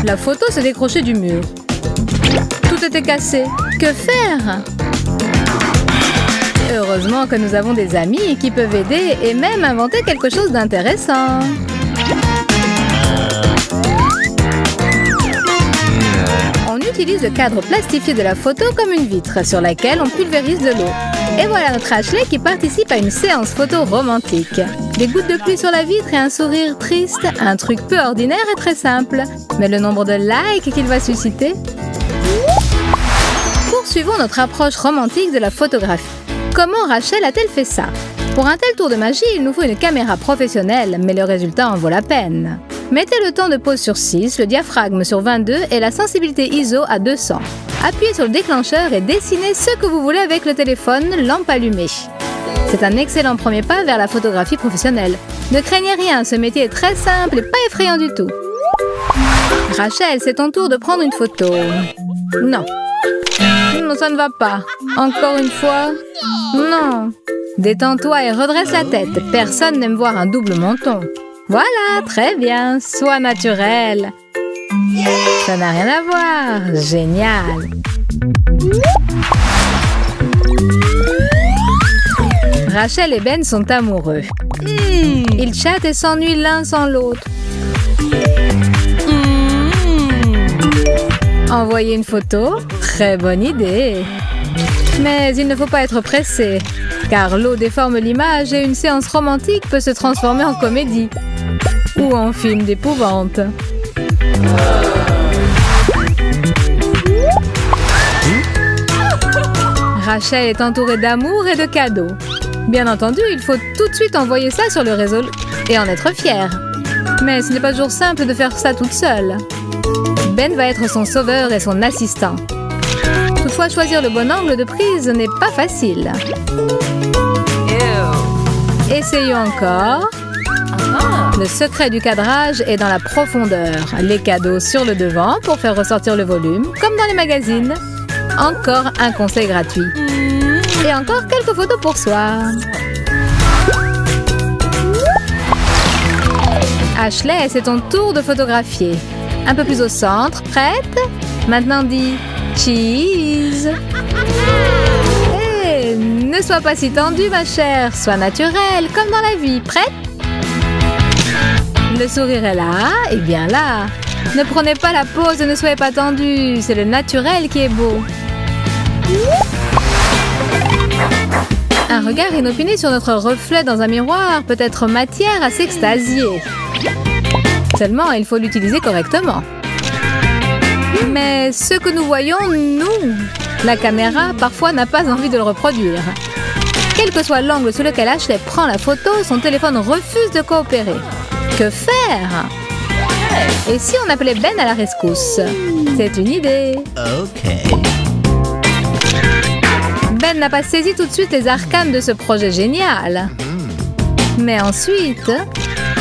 La photo s'est décrochée du mur. Tout était cassé. Que faire? Heureusement que nous avons des amis qui peuvent aider et même inventer quelque chose d'intéressant. On utilise le cadre plastifié de la photo comme une vitre sur laquelle on pulvérise de l'eau. Et voilà notre Ashley qui participe à une séance photo romantique. Des gouttes de pluie sur la vitre et un sourire triste, un truc peu ordinaire et très simple. Mais le nombre de likes qu'il va susciter... Poursuivons notre approche romantique de la photographie. Comment Rachel a-t-elle fait ça? Pour un tel tour de magie, il nous faut une caméra professionnelle, mais le résultat en vaut la peine. Mettez le temps de pause sur 6, le diaphragme sur 22 et la sensibilité ISO à 200. Appuyez sur le déclencheur et dessinez ce que vous voulez avec le téléphone, lampe allumée. C'est un excellent premier pas vers la photographie professionnelle. Ne craignez rien, ce métier est très simple et pas effrayant du tout. Rachel, c'est ton tour de prendre une photo. Non. Non, ça ne va pas. Encore une fois? Non. Détends-toi et redresse la tête. Personne n'aime voir un double menton. Voilà, très bien. Sois naturel. Ça n'a rien à voir. Génial. Rachel et Ben sont amoureux. Ils chattent et s'ennuient l'un sans l'autre. Envoyer une photo? Très bonne idée. Mais il ne faut pas être pressé, car l'eau déforme l'image et une séance romantique peut se transformer en comédie ou en film d'épouvante. Rachel est entourée d'amour et de cadeaux. Bien entendu, il faut tout de suite envoyer ça sur le réseau et en être fier. Mais ce n'est pas toujours simple de faire ça toute seule. Ben va être son sauveur et son assistant. Toutefois, choisir le bon angle de prise n'est pas facile. Essayons encore. Le secret du cadrage est dans la profondeur. Les cadeaux sur le devant pour faire ressortir le volume, comme dans les magazines. Encore un conseil gratuit. Et encore quelques photos pour soi. Ashley, c'est ton tour de photographier. Un peu plus au centre. Prête? Maintenant dis cheese. Hé, ne sois pas si tendue, ma chère. Sois naturelle, comme dans la vie. Prête? Le sourire est là, et bien là. Ne prenez pas la pose et ne soyez pas tendue. C'est le naturel qui est beau. Un regard inopiné sur notre reflet dans un miroir peut être matière à s'extasier. Seulement, il faut l'utiliser correctement. Mais ce que nous voyons, nous, la caméra, parfois n'a pas envie de le reproduire. Quel que soit l'angle sous lequel Ashley prend la photo, son téléphone refuse de coopérer. Que faire? Et si on appelait Ben à la rescousse? C'est une idée. Ben n'a pas saisi tout de suite les arcanes de ce projet génial. Mais ensuite,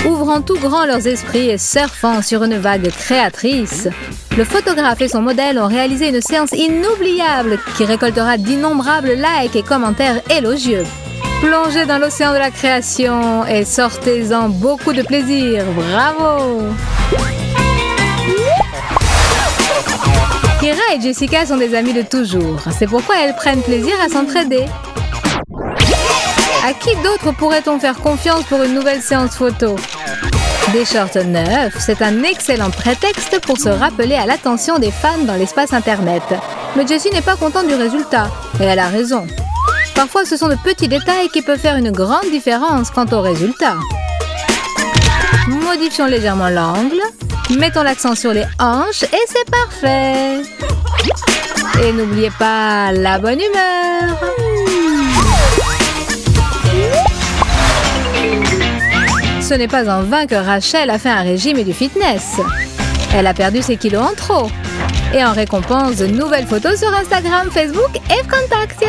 ouvrant tout grand leurs esprits et surfant sur une vague créatrice, le photographe et son modèle ont réalisé une séance inoubliable qui récoltera d'innombrables likes et commentaires élogieux. Plongez dans l'océan de la création et sortez-en beaucoup de plaisir. Bravo! Kira et Jessica sont des amies de toujours. C'est pourquoi elles prennent plaisir à s'entraider. À qui d'autre pourrait-on faire confiance pour une nouvelle séance photo? Des shorts neufs, c'est un excellent prétexte pour se rappeler à l'attention des fans dans l'espace internet. Mais Jessie n'est pas contente du résultat, et elle a raison. Parfois, ce sont de petits détails qui peuvent faire une grande différence quant au résultat. Modifions légèrement l'angle, mettons l'accent sur les hanches et c'est parfait. Et n'oubliez pas la bonne humeur. Ce n'est pas en vain que Rachel a fait un régime et du fitness. Elle a perdu ses kilos en trop. Et en récompense, de nouvelles photos sur Instagram, Facebook et Contact.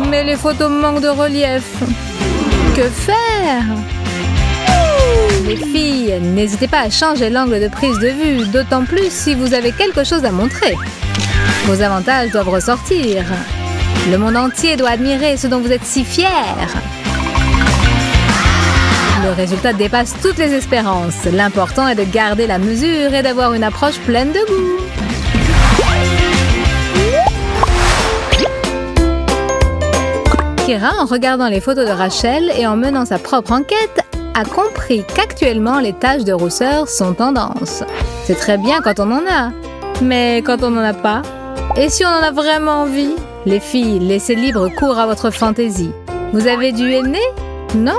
Mais les photos manquent de relief. Que faire? Les filles, n'hésitez pas à changer l'angle de prise de vue, d'autant plus si vous avez quelque chose à montrer. Vos avantages doivent ressortir. Le monde entier doit admirer ce dont vous êtes si fiers. Le résultat dépasse toutes les espérances. L'important est de garder la mesure et d'avoir une approche pleine de goût. Kira, en regardant les photos de Rachel et en menant sa propre enquête, a compris qu'actuellement les taches de rousseur sont tendance. C'est très bien quand on en a, mais quand on n'en a pas, et si on en a vraiment envie? Les filles, laissez libre cours à votre fantaisie. Vous avez du henné? Non?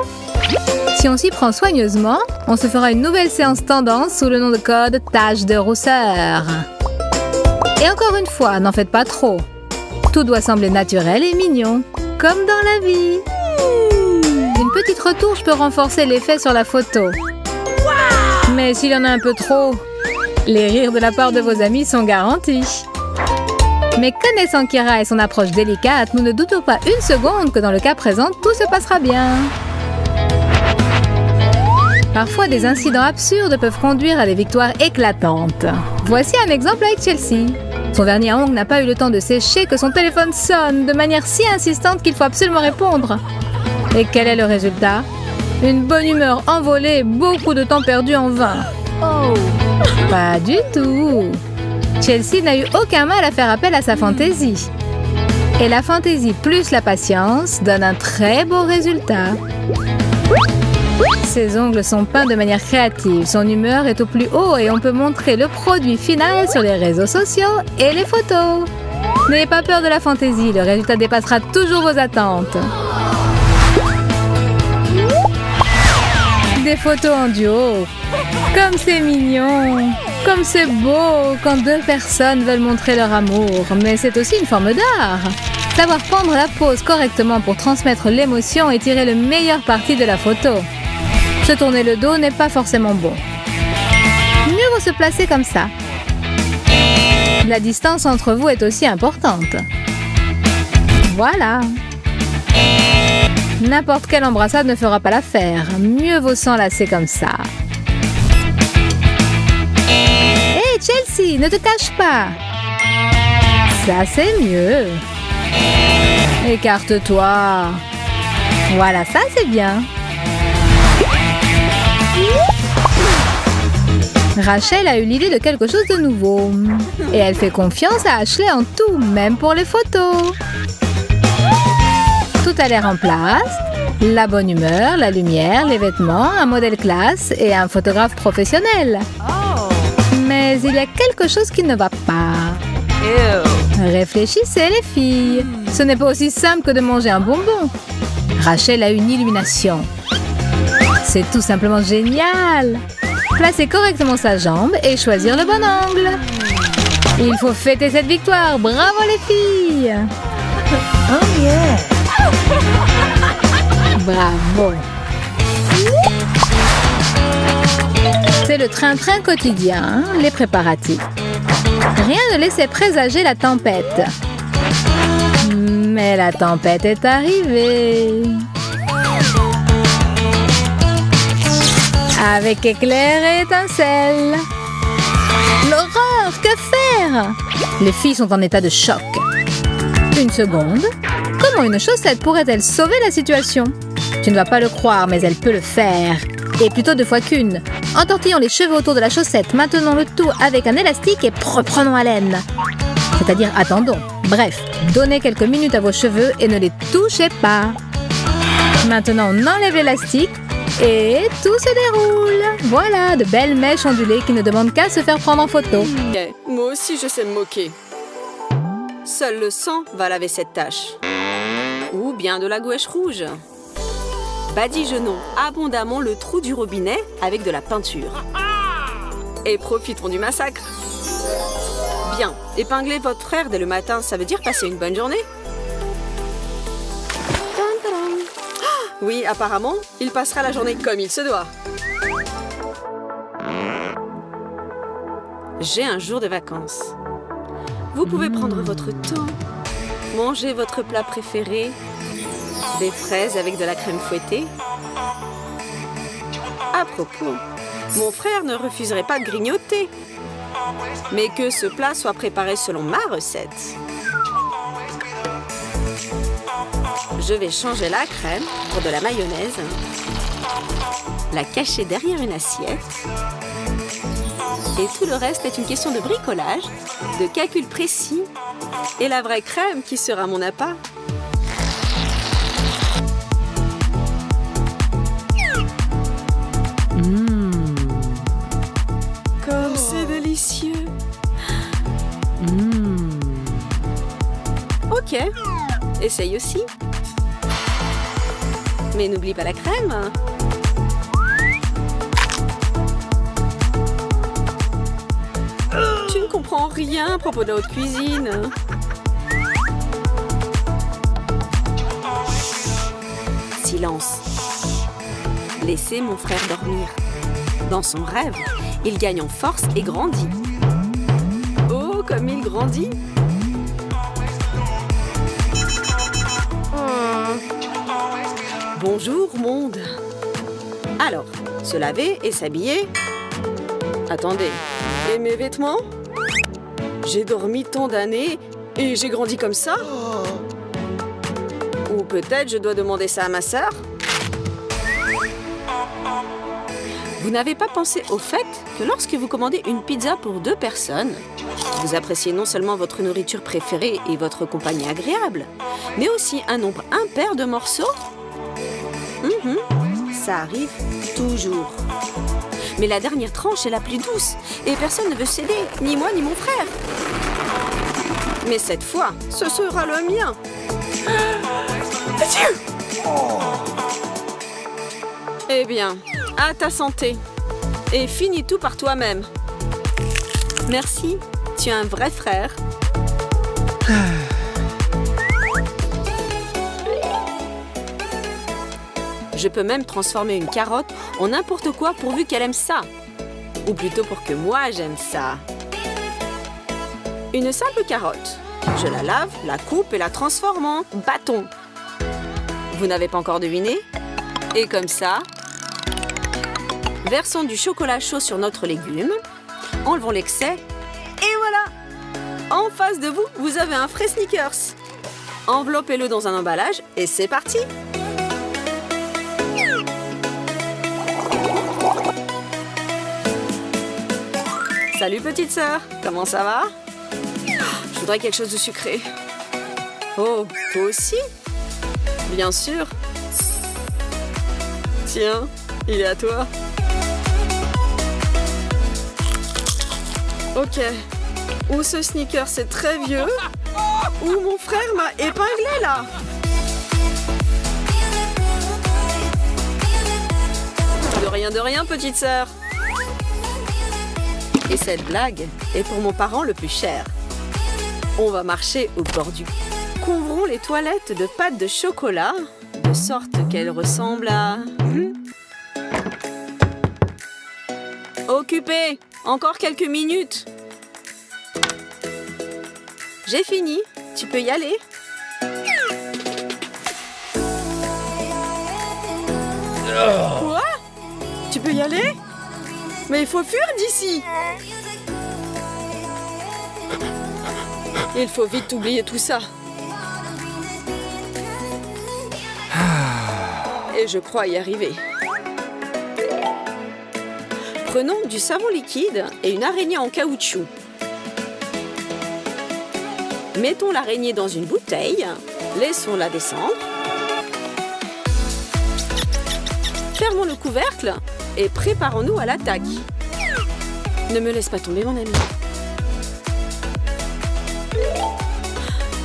Si on s'y prend soigneusement, on se fera une nouvelle séance tendance sous le nom de code taches de rousseur. Et encore une fois, n'en faites pas trop. Tout doit sembler naturel et mignon, comme dans la vie. Une petite retouche peut renforcer l'effet sur la photo. Mais s'il y en a un peu trop, les rires de la part de vos amis sont garantis. Mais connaissant Kira et son approche délicate, nous ne doutons pas une seconde que dans le cas présent, tout se passera bien. Parfois, des incidents absurdes peuvent conduire à des victoires éclatantes. Voici un exemple avec Chelsea. Son vernis à ongles n'a pas eu le temps de sécher que son téléphone sonne de manière si insistante qu'il faut absolument répondre. Et quel est le résultat? Une bonne humeur envolée et beaucoup de temps perdu en vain. Oh! Pas du tout! Chelsea n'a eu aucun mal à faire appel à sa fantaisie. Et la fantaisie plus la patience donne un très beau résultat. Ses ongles sont peints de manière créative, son humeur est au plus haut et on peut montrer le produit final sur les réseaux sociaux et les photos. N'ayez pas peur de la fantaisie, le résultat dépassera toujours vos attentes. Des photos en duo. Comme c'est mignon. Comme c'est beau quand deux personnes veulent montrer leur amour. Mais c'est aussi une forme d'art. Savoir prendre la pose correctement pour transmettre l'émotion et tirer le meilleur parti de la photo. Se tourner le dos n'est pas forcément bon. Mieux vaut se placer comme ça. La distance entre vous est aussi importante. Voilà. N'importe quelle embrassade ne fera pas l'affaire. Mieux vaut s'enlacer comme ça. Hé, Chelsea, ne te cache pas. Ça, c'est mieux. Écarte-toi. Voilà, ça, c'est bien. Rachel a eu l'idée de quelque chose de nouveau. Et elle fait confiance à Ashley en tout, même pour les photos. Tout a l'air en place. La bonne humeur, la lumière, les vêtements, un modèle classe et un photographe professionnel. Mais il y a quelque chose qui ne va pas. Réfléchissez les filles. Ce n'est pas aussi simple que de manger un bonbon. Rachel a une illumination. C'est tout simplement génial. Placer correctement sa jambe et choisir le bon angle. Il faut fêter cette victoire. Bravo les filles. Oh yeah. Bravo. C'est le train-train quotidien, les préparatifs. Rien ne laissait présager la tempête. Mais la tempête est arrivée. Avec éclairs et étincelles. L'horreur, que faire? Les filles sont en état de choc. Une seconde. Comment une chaussette pourrait-elle sauver la situation? Tu ne vas pas le croire, mais elle peut le faire. Et plutôt 2 fois qu'une. Entortillons les cheveux autour de la chaussette, maintenons le tout avec un élastique et reprenons haleine. C'est-à-dire attendons. Bref, donnez quelques minutes à vos cheveux et ne les touchez pas. Maintenant, on enlève l'élastique et tout se déroule. Voilà, de belles mèches ondulées qui ne demandent qu'à se faire prendre en photo. Okay. Moi aussi, je sais me moquer. Seul le sang va laver cette tache. Ou bien de la gouache rouge. Badigeonnons abondamment le trou du robinet avec de la peinture. Et profitons du massacre. Bien, épingler votre frère dès le matin, ça veut dire passer une bonne journée. Oui, apparemment, il passera la journée comme il se doit. J'ai un jour de vacances. Vous pouvez prendre votre temps, manger votre plat préféré, des fraises avec de la crème fouettée. À propos, mon frère ne refuserait pas de grignoter, mais que ce plat soit préparé selon ma recette. Je vais changer la crème pour de la mayonnaise. la cacher derrière une assiette. Et tout le reste est une question de bricolage, de calcul précis et la vraie crème qui sera mon appât. Comme c'est délicieux. Ok, essaye aussi. Mais n'oublie pas la crème. Tu ne comprends rien à propos de la haute cuisine. Silence. Laissez mon frère dormir. Dans son rêve, il gagne en force et grandit. Oh, comme il grandit! Bonjour, monde! Alors, se laver et s'habiller. Attendez, et mes vêtements? J'ai dormi tant d'années et j'ai grandi comme ça? Ou peut-être je dois demander ça à ma sœur? Vous n'avez pas pensé au fait que lorsque vous commandez une pizza pour 2 personnes, vous appréciez non seulement votre nourriture préférée et votre compagnie agréable, mais aussi un nombre impair de morceaux? Ça arrive toujours. Mais la dernière tranche est la plus douce et personne ne veut céder, ni moi ni mon frère. Mais cette fois, ce sera le mien. Eh bien, à ta santé. Et finis tout par toi-même. Merci, tu es un vrai frère. Je peux même transformer une carotte en n'importe quoi pourvu qu'elle aime ça. Ou plutôt pour que moi j'aime ça. Une simple carotte. Je la lave, la coupe et la transforme en bâton. Vous n'avez pas encore deviné? Et comme ça, versons du chocolat chaud sur notre légume, enlevons l'excès, et voilà! En face de vous, vous avez un frais Snickers. Enveloppez-le dans un emballage et c'est parti! Salut petite sœur, comment ça va? Je voudrais quelque chose de sucré. Oh, toi aussi? Bien sûr. Tiens, il est à toi. Ok. Ou ce sneaker c'est très vieux, ou mon frère m'a épinglé là. De rien, petite sœur. Et cette blague est pour mon parent le plus cher. On va marcher au bord du... Couvrons les toilettes de pâte de chocolat, de sorte qu'elles ressemblent à... Occupé! Encore quelques minutes. J'ai fini. Tu peux y aller. Quoi? Tu peux y aller? Mais il faut fuir d'ici. Il faut vite oublier tout ça. Et je crois y arriver. Prenons du savon liquide et une araignée en caoutchouc. Mettons l'araignée dans une bouteille. Laissons-la descendre. Fermons le couvercle et préparons-nous à l'attaque. Ne me laisse pas tomber, mon ami.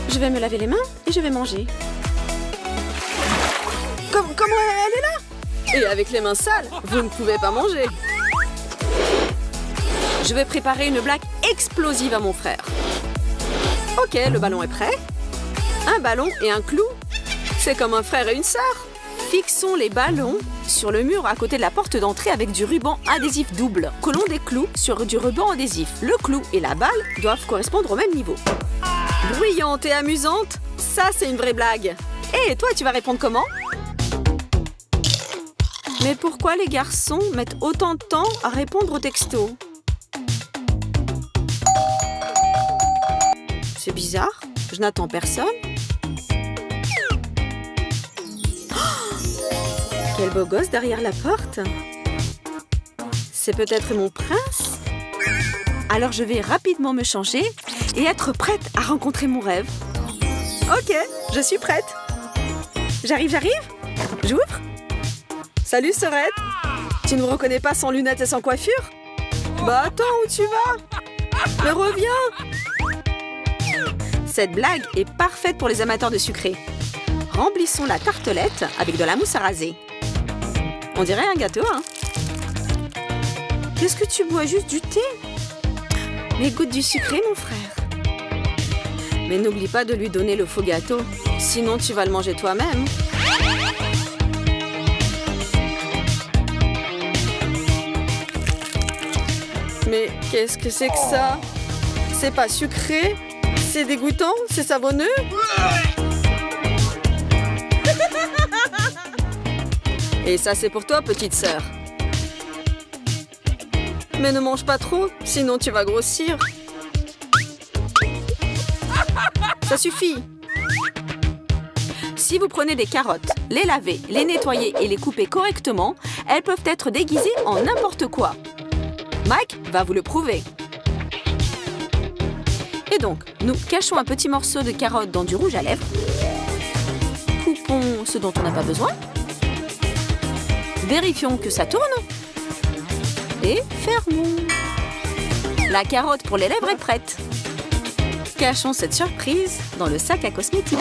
Je vais me laver les mains et je vais manger. Comment elle est là? Et avec les mains sales, vous ne pouvez pas manger. Je vais préparer une blague explosive à mon frère. Ok, le ballon est prêt. Un ballon et un clou. C'est comme un frère et une sœur. Fixons les ballons sur le mur à côté de la porte d'entrée avec du ruban adhésif double. Collons des clous sur du ruban adhésif. Le clou et la balle doivent correspondre au même niveau. Bruyante et amusante, ça c'est une vraie blague. Et toi, tu vas répondre comment? Mais pourquoi les garçons mettent autant de temps à répondre aux textos? C'est bizarre, je n'attends personne. Oh, quel beau gosse derrière la porte. C'est peut-être mon prince? Alors je vais rapidement me changer et être prête à rencontrer mon rêve. Ok, je suis prête. J'arrive. J'ouvre. Salut, Sorette. Tu ne me reconnais pas sans lunettes et sans coiffure? Bah attends, où tu vas? Mais reviens! Cette blague est parfaite pour les amateurs de sucré. Remplissons la tartelette avec de la mousse à raser. On dirait un gâteau, hein? Qu'est-ce que tu bois? Juste du thé? Mais goûte du sucré, mon frère. Mais n'oublie pas de lui donner le faux gâteau, sinon tu vas le manger toi-même. Mais qu'est-ce que c'est que ça? C'est pas sucré? C'est dégoûtant? C'est savonneux? Et ça, c'est pour toi, petite sœur. Mais ne mange pas trop, sinon tu vas grossir. Ça suffit. Si vous prenez des carottes, les lavez, les nettoyez et les coupez correctement, elles peuvent être déguisées en n'importe quoi. Mike va vous le prouver. Et donc, nous cachons un petit morceau de carotte dans du rouge à lèvres. Coupons ce dont on n'a pas besoin. Vérifions que ça tourne. Et fermons. La carotte pour les lèvres est prête. Cachons cette surprise dans le sac à cosmétiques.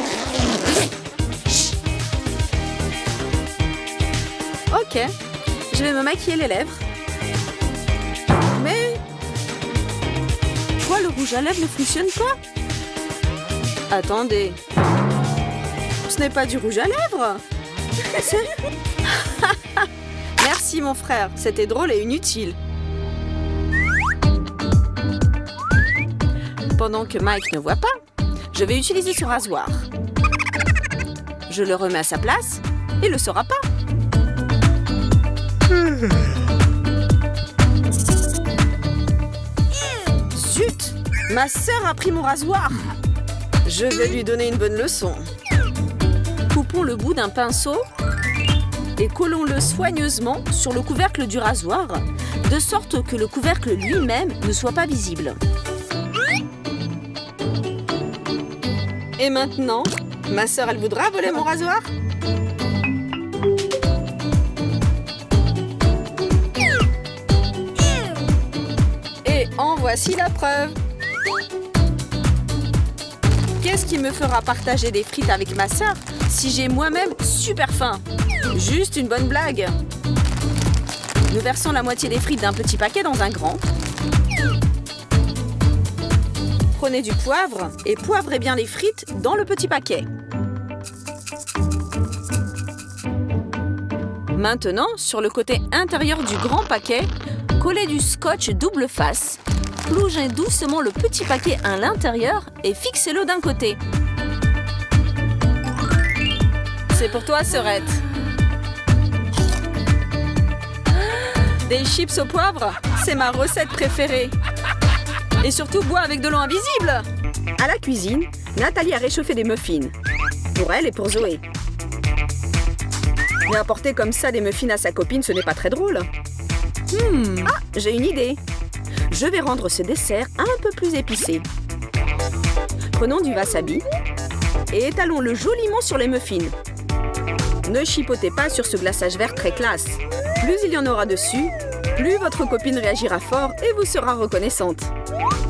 Ok, je vais me maquiller les lèvres. Mais... pourquoi le rouge à lèvres ne fonctionne pas? Attendez. Ce n'est pas du rouge à lèvres. Sérieux? Merci mon frère, c'était drôle et inutile. Pendant que Mike ne voit pas, je vais utiliser ce rasoir. Je le remets à sa place, il ne le saura pas. Zut! Ma sœur a pris mon rasoir. Je vais lui donner une bonne leçon. Coupons le bout d'un pinceau et collons-le soigneusement sur le couvercle du rasoir, de sorte que le couvercle lui-même ne soit pas visible. Et maintenant, ma sœur, elle voudra voler mon rasoir? Et en voici la preuve. Qu'est-ce qui me fera partager des frites avec ma sœur si j'ai moi-même super faim? Juste une bonne blague. Nous versons la moitié des frites d'un petit paquet dans un grand. Prenez du poivre et poivrez bien les frites dans le petit paquet. Maintenant, sur le côté intérieur du grand paquet, collez du scotch double face. Plongez doucement le petit paquet à l'intérieur et fixez-le d'un côté. C'est pour toi, Sorette. Des chips au poivre, c'est ma recette préférée. Et surtout, bois avec de l'eau invisible. À la cuisine, Nathalie a réchauffé des muffins. Pour elle et pour Zoé. Mais apporter comme ça des muffins à sa copine, ce n'est pas très drôle. Ah, j'ai une idée. Je vais rendre ce dessert un peu plus épicé. Prenons du wasabi et étalons-le joliment sur les muffins. Ne chipotez pas sur ce glaçage vert très classe. Plus il y en aura dessus, plus votre copine réagira fort et vous sera reconnaissante.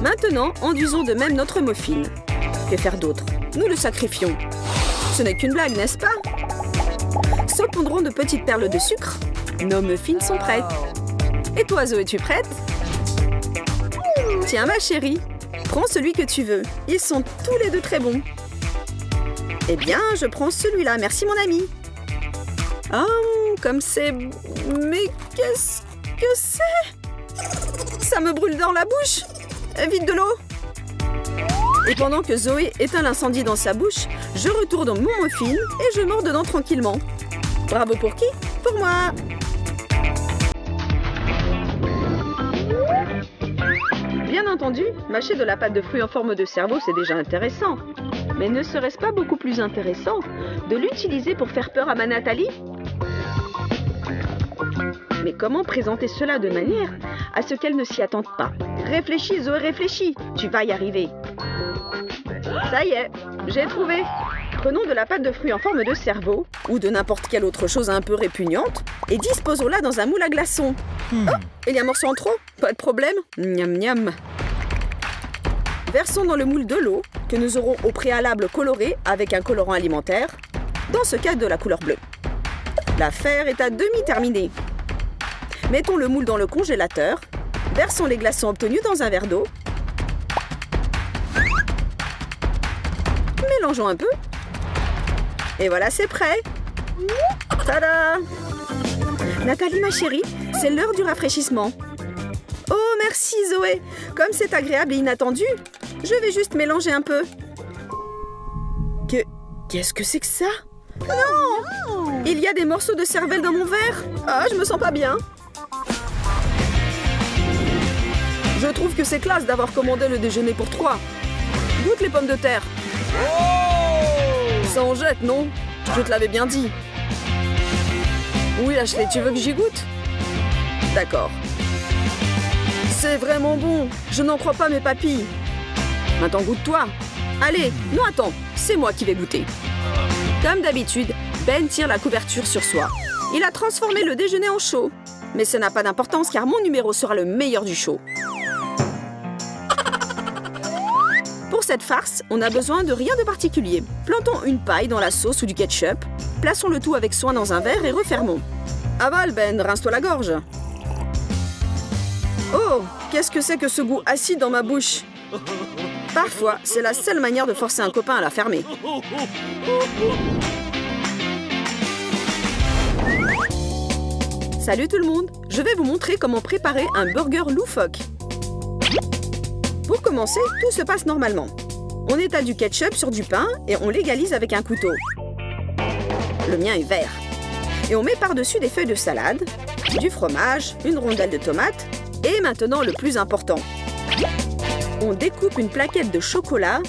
Maintenant, enduisons de même notre muffin. Que faire d'autre? Nous le sacrifions. Ce n'est qu'une blague, n'est-ce pas? Saupoudrant de petites perles de sucre. Nos muffins sont prêts. Et toi, Zoé, es-tu prête? Tiens, ma chérie, prends celui que tu veux. Ils sont tous les deux très bons. Eh bien, je prends celui-là. Merci, mon ami. Oh, comme c'est... Mais qu'est-ce que c'est? Ça me brûle dans la bouche. Vite de l'eau. Et pendant que Zoé éteint l'incendie dans sa bouche, je retourne dans mon muffin et je mords dedans tranquillement. Bravo pour qui? Pour moi. Bien entendu, mâcher de la pâte de fruits en forme de cerveau, c'est déjà intéressant. Mais ne serait-ce pas beaucoup plus intéressant de l'utiliser pour faire peur à ma Nathalie? Mais comment présenter cela de manière à ce qu'elle ne s'y attende pas? Réfléchis, Zoé, réfléchis. Tu vas y arriver. Ça y est, j'ai trouvé. Prenons de la pâte de fruits en forme de cerveau, ou de n'importe quelle autre chose un peu répugnante, et disposons-la dans un moule à glaçons. Oh, il y a un morceau en trop? Pas de problème. Miam miam. Versons dans le moule de l'eau, que nous aurons au préalable coloré avec un colorant alimentaire, dans ce cas de la couleur bleue. L'affaire est à demi terminée. Mettons le moule dans le congélateur, versons les glaçons obtenus dans un verre d'eau, mélangeons un peu, et voilà, c'est prêt. Tada! Nathalie, ma chérie, c'est l'heure du rafraîchissement. Oh, merci Zoé. Comme c'est agréable et inattendu, je vais juste mélanger un peu. Qu'est-ce que c'est que ça? Non! Il y a des morceaux de cervelle dans mon verre. Ah, je me sens pas bien. Je trouve que c'est classe d'avoir commandé le déjeuner pour 3. Goûte les pommes de terre. Ça en jette, non? Je te l'avais bien dit. Oui, Ashley, tu veux que j'y goûte? D'accord. C'est vraiment bon. Je n'en crois pas mes papilles. Maintenant, goûte-toi. Allez, non, attends. C'est moi qui vais goûter. Comme d'habitude, Ben tire la couverture sur soi. Il a transformé le déjeuner en show. Mais ça n'a pas d'importance car mon numéro sera le meilleur du show. Pour cette farce, on a besoin de rien de particulier. Plantons une paille dans la sauce ou du ketchup. Plaçons le tout avec soin dans un verre et refermons. Avale, Ben, rince-toi la gorge. Oh, qu'est-ce que c'est que ce goût acide dans ma bouche? Parfois, c'est la seule manière de forcer un copain à la fermer. Salut tout le monde, je vais vous montrer comment préparer un burger loufoque. Pour commencer, tout se passe normalement. On étale du ketchup sur du pain et on l'égalise avec un couteau. Le mien est vert. Et on met par-dessus des feuilles de salade, du fromage, une rondelle de tomate et maintenant le plus important. On découpe une plaquette de chocolat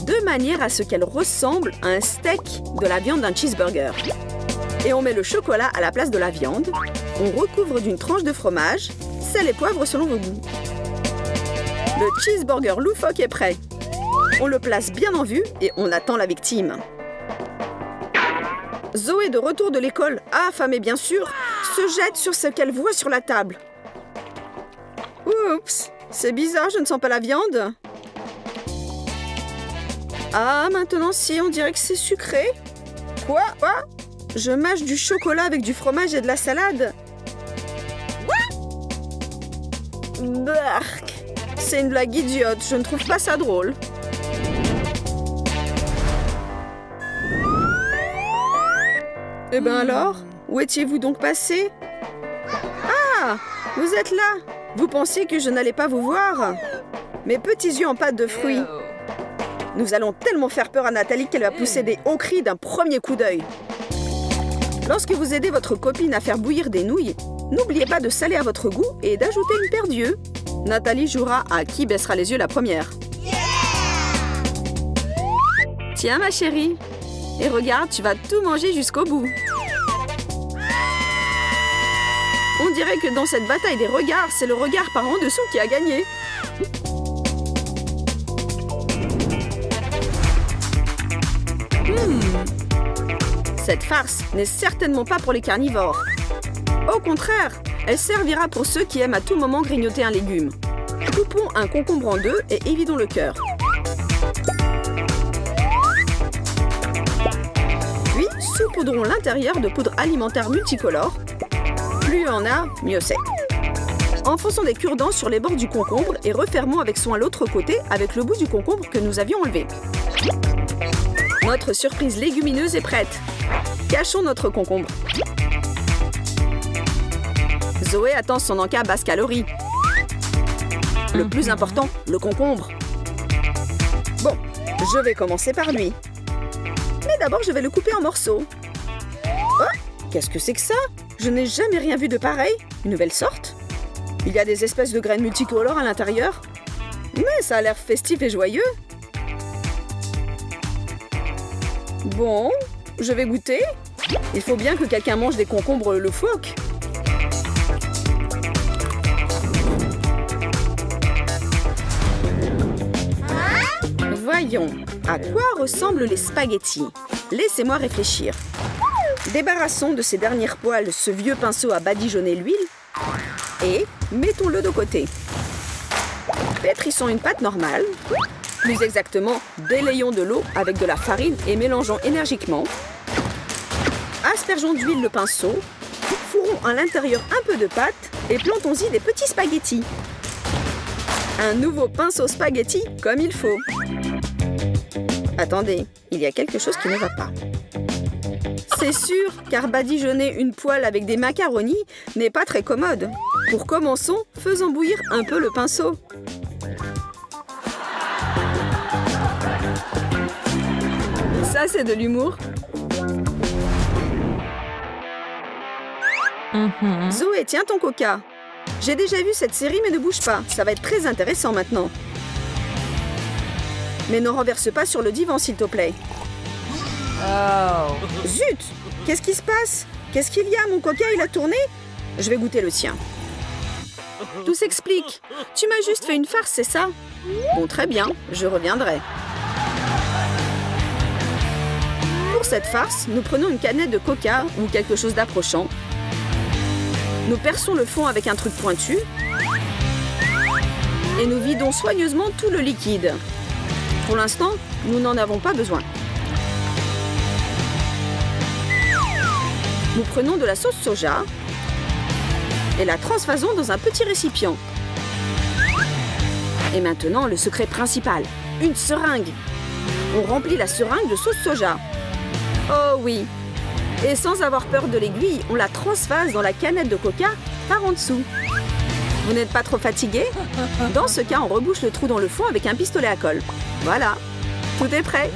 de manière à ce qu'elle ressemble à un steak de la viande d'un cheeseburger. Et on met le chocolat à la place de la viande. On recouvre d'une tranche de fromage, sel et poivre selon vos goûts. Le cheeseburger loufoque est prêt. On le place bien en vue et on attend la victime. Zoé, de retour de l'école, affamée bien sûr, se jette sur ce qu'elle voit sur la table. Oups, c'est bizarre, je ne sens pas la viande. Ah, maintenant si, on dirait que c'est sucré. Quoi? Je mâche du chocolat avec du fromage et de la salade. Bark. C'est une blague idiote, je ne trouve pas ça drôle. Eh ben alors, où étiez-vous donc passé? Ah, vous êtes là. Vous pensiez que je n'allais pas vous voir? Mes petits yeux en pâte de fruits. Nous allons tellement faire peur à Nathalie qu'elle va pousser des hauts cris d'un premier coup d'œil. Lorsque vous aidez votre copine à faire bouillir des nouilles, n'oubliez pas de saler à votre goût et d'ajouter une paire d'yeux. Nathalie jouera à qui baissera les yeux la première. Tiens ma chérie, et regarde, tu vas tout manger jusqu'au bout. On dirait que dans cette bataille des regards, c'est le regard par en dessous qui a gagné. Cette farce n'est certainement pas pour les carnivores. Au contraire, elle servira pour ceux qui aiment à tout moment grignoter un légume. Coupons un concombre en deux et évidons le cœur. Puis, saupoudrons l'intérieur de poudre alimentaire multicolore. Plus il y en a, mieux c'est. Enfonçons des cure-dents sur les bords du concombre et refermons avec soin l'autre côté avec le bout du concombre que nous avions enlevé. Notre surprise légumineuse est prête. Cachons notre concombre. Zoé attend son encas basse calorie. Le plus important, le concombre. Bon, je vais commencer par lui. Mais d'abord, je vais le couper en morceaux. Oh, qu'est-ce que c'est que ça? Je n'ai jamais rien vu de pareil. Une nouvelle sorte? Il y a des espèces de graines multicolores à l'intérieur. Mais ça a l'air festif et joyeux. Bon, je vais goûter. Il faut bien que quelqu'un mange des concombres loufoques. Voyons, à quoi ressemblent les spaghettis? Laissez-moi réfléchir. Débarrassons de ces dernières poils ce vieux pinceau à badigeonner l'huile et mettons-le de côté. Pétrissons une pâte normale. Plus exactement, délayons de l'eau avec de la farine et mélangeons énergiquement. Aspergeons d'huile le pinceau. Fourrons à l'intérieur un peu de pâte et plantons-y des petits spaghettis. Un nouveau pinceau spaghetti comme il faut. Attendez, il y a quelque chose qui ne va pas. C'est sûr, car badigeonner une poêle avec des macaronis n'est pas très commode. Pour commençons, faisons bouillir un peu le pinceau. Ça, c'est de l'humour. Zoé, tiens ton coca. J'ai déjà vu cette série, mais ne bouge pas. Ça va être très intéressant maintenant. Mais ne renverse pas sur le divan, s'il te plaît. Oh. Zut! Qu'est-ce qui se passe? Qu'est-ce qu'il y a? Mon coca, il a tourné? Je vais goûter le tien. Tout s'explique. Tu m'as juste fait une farce, c'est ça? Bon, très bien. Je reviendrai. Pour cette farce, nous prenons une canette de coca ou quelque chose d'approchant. Nous perçons le fond avec un truc pointu et nous vidons soigneusement tout le liquide. Pour l'instant, nous n'en avons pas besoin. Nous prenons de la sauce soja et la transvasons dans un petit récipient. Et maintenant, le secret principal, une seringue. On remplit la seringue de sauce soja. Oh oui! Et sans avoir peur de l'aiguille, on la transvase dans la canette de coca par en dessous. Vous n'êtes pas trop fatigué? Dans ce cas, on rebouche le trou dans le fond avec un pistolet à colle. Voilà, tout est prêt.